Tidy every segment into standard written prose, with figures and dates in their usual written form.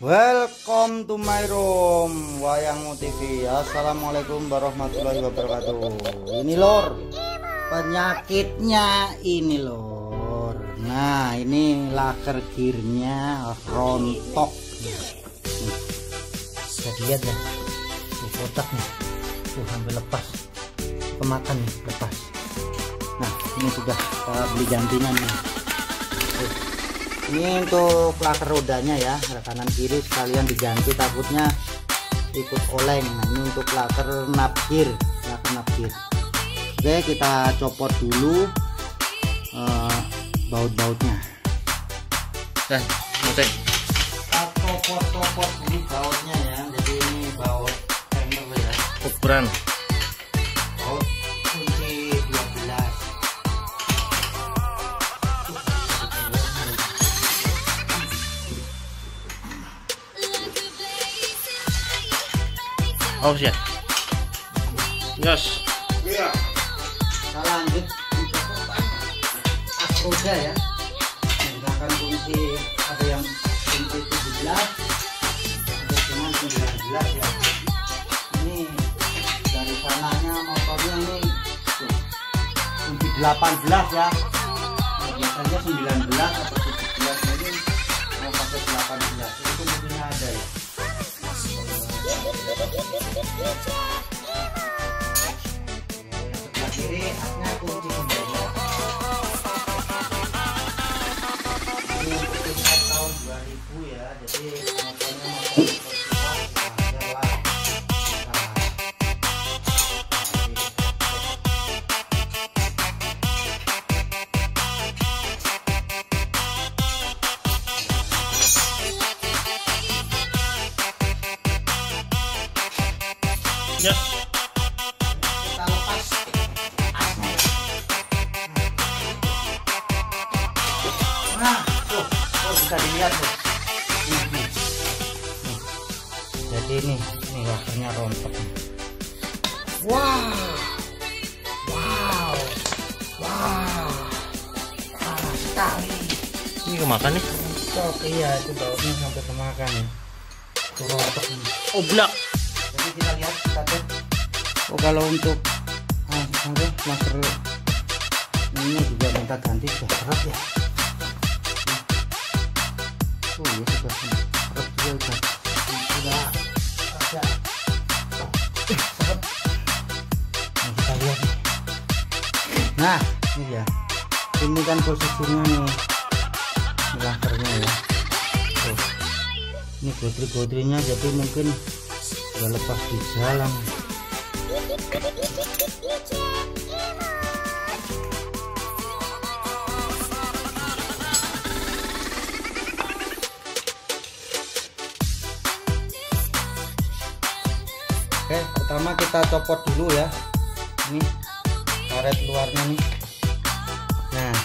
Welcome to my room, Wayangmu TV. Assalamualaikum warahmatullahi wabarakatuh. Ini lor, penyakitnya ini lor. Nah, ini laker gearnya rontok. Bisa dilihat ya, ini kotaknya tuh sampai lepas, kemakan nih, lepas. Nah, ini sudah kita beli gantinya nih. Ini untuk laker rodanya ya, kanan kiri sekalian diganti, takutnya ikut oleng. Nah, ini untuk laker napgir, Oke, kita copot dulu baut-bautnya. Kita copot dulu bautnya ya. Jadi ini baut ya, ukuran baut kunci 12. Oh ya, yes. Iya. Kita lanjut untuk as roda ya. Menggunakan kunci, ada yang kunci 17, ada dengan 19 ya. Ini dari sananya motornya ini tuh, kunci 18 ya. Nah, biasanya 19 atau 17, ini mau pakai 18. Itu kuncinya ada ya. Sebelah kiri asnya kunci kembali. Ini untuk tahun 2000 ya, jadi motornya Yes. kita lepas asnya. Nah, tuh bisa dilihat tuh. Nih. Jadi ini lakernya rontok. Wow, parah sekali. Ini kemakan nih. Rontok, iya, itu bautnya sampai kemakan ya. Itu rontok nih. Oh, blak. Jadi kita lihat, kita cek. Oh, kalau untuk laker ini juga minta ganti, sudah seret ya. Oh iya, sudah seret juga, sudah ada seret. Nah, kita lihat nih. Nah, ini ya, ini kan posisinya nih, ini lakernya ya. Tuh. Ini godri-godrinya jadi mungkin udah lepas di jalan. Oke, pertama kita copot dulu ya. Ini karet luarnya nih. Nah,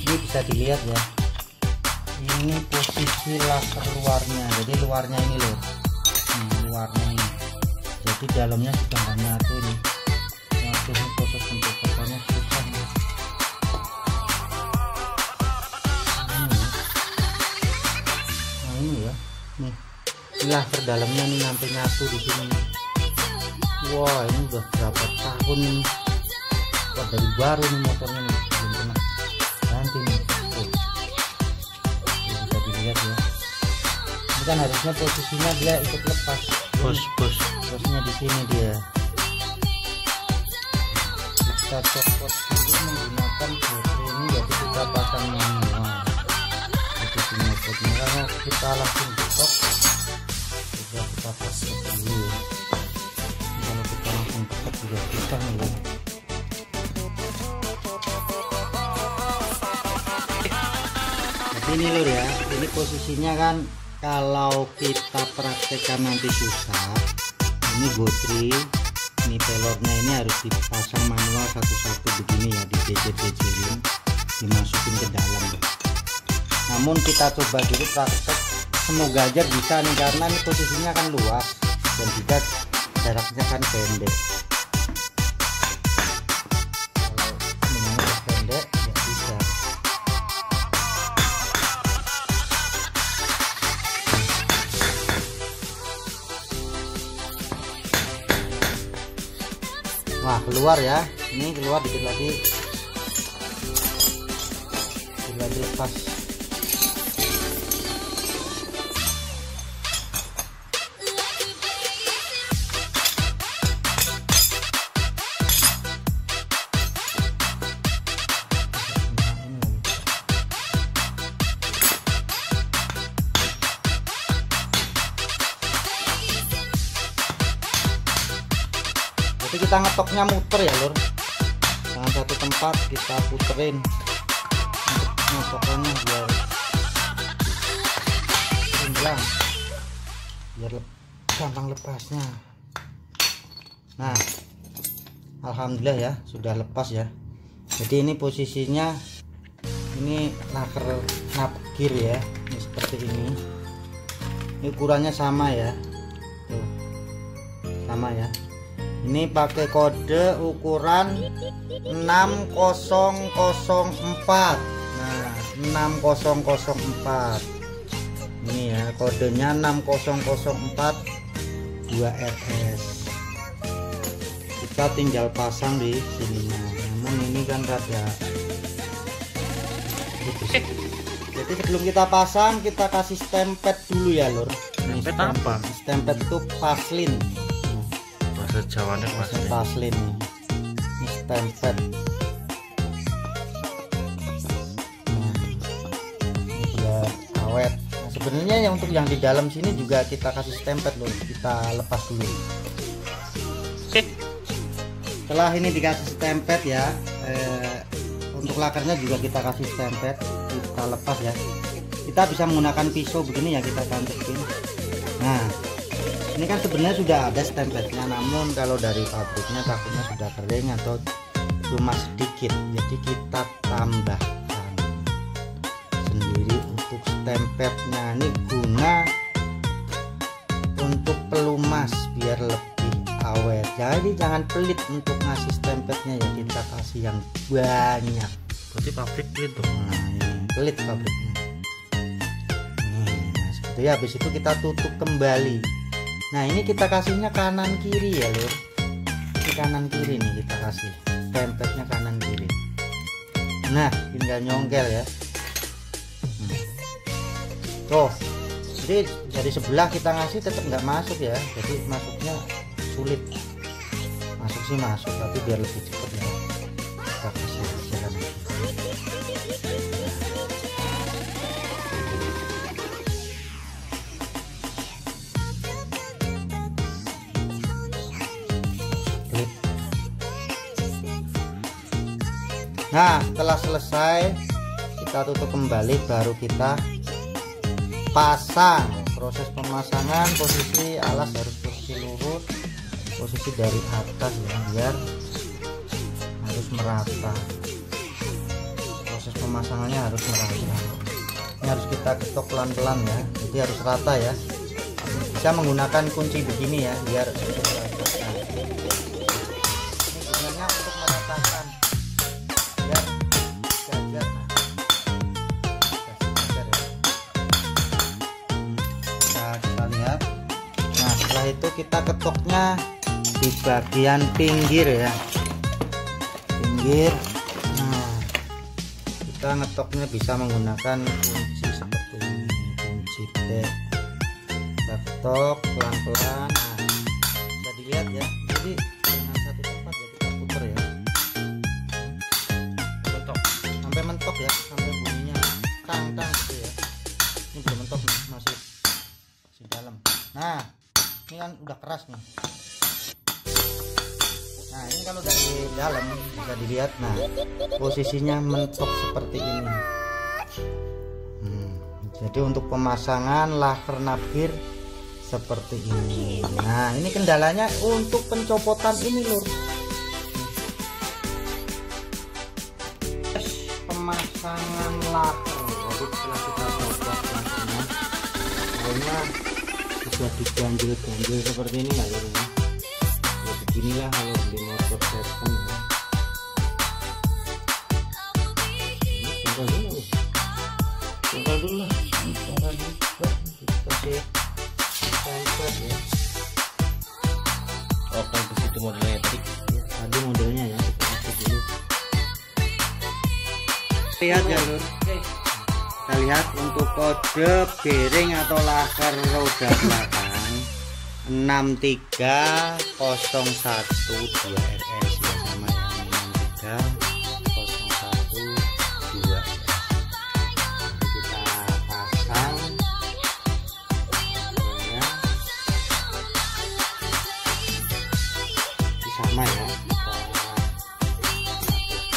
ini bisa dilihat ya. Ini posisi laker luarnya. Jadi luarnya ini loh. Luarnya ini. Jadi dalamnya sudah nggak nyatu nih. Waduh, ini proses pencopotannya susah nih. Nah ini ya. Nih. Ini laker dalamnya nih sampai nyatu di sini. Wah, ini udah berapa tahun nih. Wah, dari baru nih motornya nih, belum pernah ganti nih. Tuh. Ini bisa dilihat ya. Ini kan harusnya posisinya dia ikut lepas. Bosnya di sini dia. Kita copot dulu menggunakan baterai ini, jadi kita pasang manual. Jadi penyebabnya karena kita langsung stok. Kita pasang dulu. Kalau kita langsung cepat juga bisa nih. Jadi ini lur ya, ini posisinya kan kalau kita praktekkan nanti susah. Ini gotri, ini pelornya ini harus dipasang manual satu-satu begini ya, dijejer-jejerin, dimasukin ke dalam. Namun kita coba dulu praktek, semoga aja bisa nih, karena ini posisinya kan luas dan juga jaraknya kan pendek. Kalau ini pendek ya bisa. Wah, keluar ya, ini keluar dikit lagi lepas. Jadi kita ngetoknya muter ya lur, jangan satu tempat, kita puterin untuk ngetokannya biar seimbang, biar gampang lepasnya. Nah, alhamdulillah ya sudah lepas ya. Jadi ini posisinya, ini laker nabgir ya, ini seperti ini. Ini ukurannya sama ya, tuh, sama ya. Ini pakai kode ukuran 6004. Nah, 6004. Ini ya, kodenya 6004 2RS. Kita tinggal pasang di sininya. Namun ini kan rada. Jadi sebelum kita pasang, kita kasih stempet dulu ya, lur. Stempet apa? Stempet itu paslin. Jawabannya paslin nih, ini stempet. Nah, ini udah awet. Nah, sebenarnya yang untuk yang di dalam sini juga kita kasih stempet loh, kita lepas dulu. Setelah ini dikasih stempet ya, untuk lakernya juga kita kasih stempet, kita lepas ya. Kita bisa menggunakan pisau begini ya, kita tancapin. Nah, ini kan sebenarnya sudah ada stempetnya, namun kalau dari pabriknya takutnya sudah kering atau cuma sedikit, jadi kita tambahkan sendiri untuk stempetnya. Ini guna untuk pelumas biar lebih awet. Jadi jangan pelit untuk ngasih stempetnya ya, kita kasih yang banyak. Berarti pabrik pelit dong. Nah, ini pelit pabriknya. Nah, seperti ya. Habis itu kita tutup kembali. Nah, ini kita kasihnya kanan kiri ya lur. Ini kanan kiri nih kita kasih stempetnya kanan kiri. Nah, tinggal nyongkel ya. Tuh, jadi dari sebelah kita ngasih tetap nggak masuk ya. Jadi masuknya sulit. Masuk sih masuk, tapi biar lebih cepat ya. Kita kasih jalan. Nah, setelah selesai kita tutup kembali, baru kita pasang. Proses pemasangan, posisi alas harus posisi lurus, posisi dari atas ya, biar harus merata. Proses pemasangannya harus merata. Ini harus kita ketok pelan-pelan ya, jadi harus rata ya. Bisa menggunakan kunci begini ya, biar merata. Ini gunanya untuk meratakan. Kita lihat. Nah, setelah itu kita ketoknya di bagian pinggir ya, pinggir. Nah, kita ngetoknya bisa menggunakan kunci seperti ini, kunci T. Kita ketok pelan-pelan. Nah, bisa dilihat ya, jadi jangan satu tempat ya, kita putar ya, mentok sampai mentok ya, sampai bunyinya tang-tang gitu ya. Ini belum mentok, masih dalam. Nah, ini kan udah keras nih. Nah, ini kalau dari dalam bisa dilihat. Nah, posisinya mentok seperti ini. Jadi untuk pemasangan laker nabgir seperti ini. Nah, ini kendalanya untuk pencopotan ini lur. Pemasangan laker. Jadi setelah kita copot lakernya, pokoknya sudah diganjil-ganjil seperti ini ya lur ya. Ya beginilah kalau beli motor second ya. Tunggal dulu lah, kasih stempet ya. Oh, kan begitu modelnya tadi. Ada jadi modelnya ya, kita kasih dulu. Lihat ya lur, kita lihat untuk kode bearing atau laker roda belakang 63012 RS ya, sama ya, 63012. Kita pasang ya, sama ya,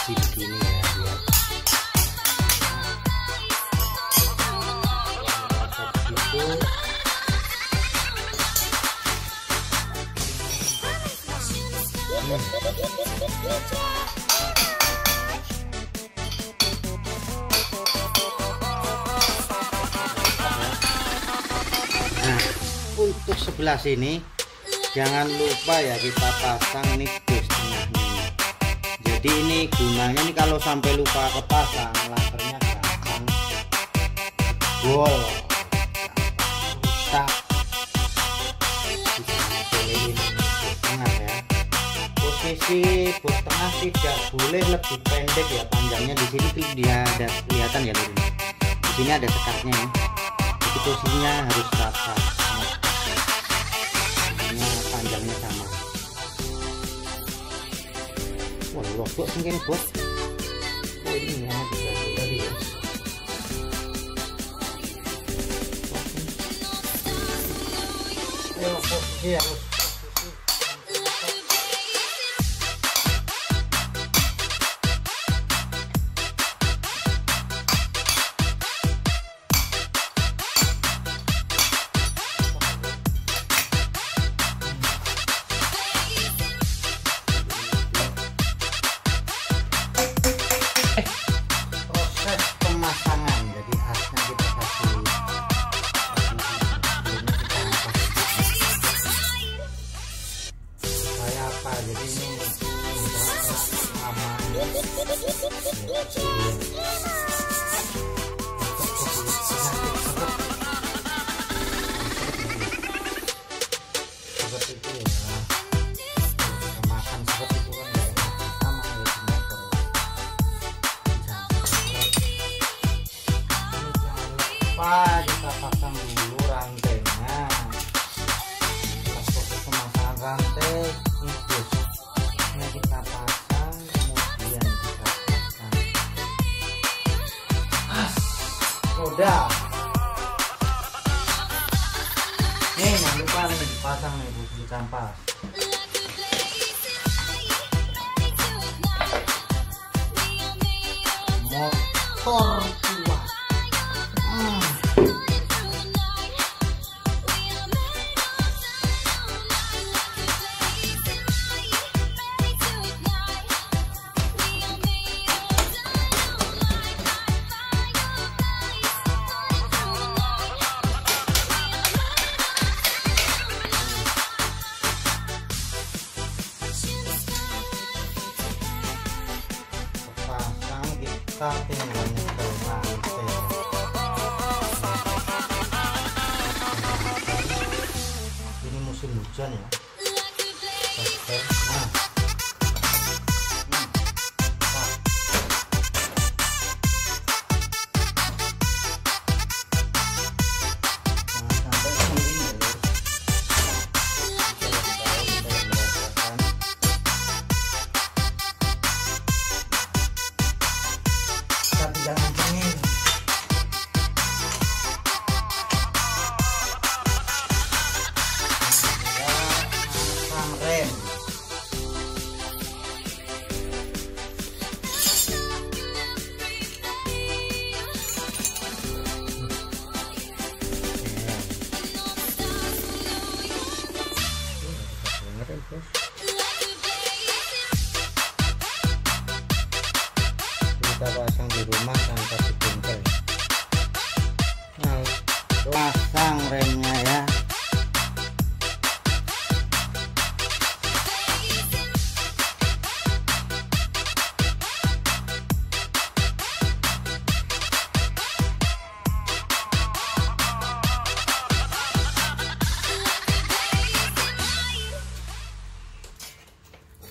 kita begini ya, lihat. Nah, untuk sebelah sini jangan lupa ya kita pasang ini bus tengahnya. Jadi ini gunanya nih kalau sampai lupa kepasang, lasernya gampang bol, rusak. Posisi bos tengah tidak boleh lebih pendek ya, panjangnya di sini dia ada kelihatan ya lur. Di sini ada sekatnya nih. Jadi posisinya harus rata. Ini panjangnya sama. Wah, lobok mungkin bos. Oh ini yang bisa tadi ya. Ayo posisi harus. Proses pemasangan, jadi khasnya kita kasih supaya apa, jadi ini aman. Seperti itu ya, makan seperti itu kan nggak enak, sama ya motor. Kita pasang dulu rantainya. Proses pemasangan rantai ini bos, ini kita pasang, kemudian kita pasang roda. Nih jangan lupa nih dipasang nih bos, dikampas. Motor tua. Kita tinggal nyetel rantai. Ini musim hujan ya. Nah. Jangan dingin.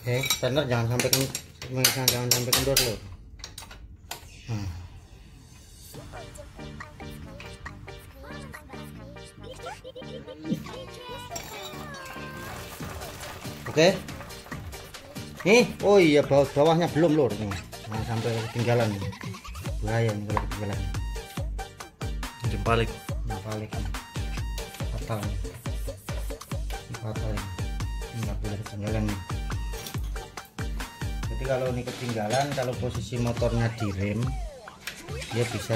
Standar jangan sampai kendor loh. Nah. Oke. Nih, oh iya bawahnya belum lur nih. Jangan sampai ketinggalan. Bahaya nih kalau ketinggalan. Jadi balik. Nah, balik nih. Fatal nih. Ini fatal ini. Ini nggak boleh ketinggalan nih. Jadi kalau ini ketinggalan, kalau posisi motornya di rem, dia bisa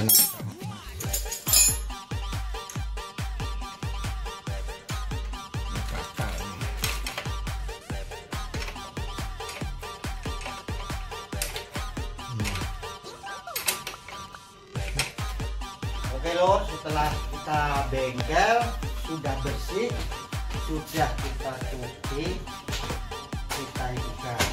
Oke lor, setelah kita bengkel sudah bersih, sudah kita cuci, kita ikat.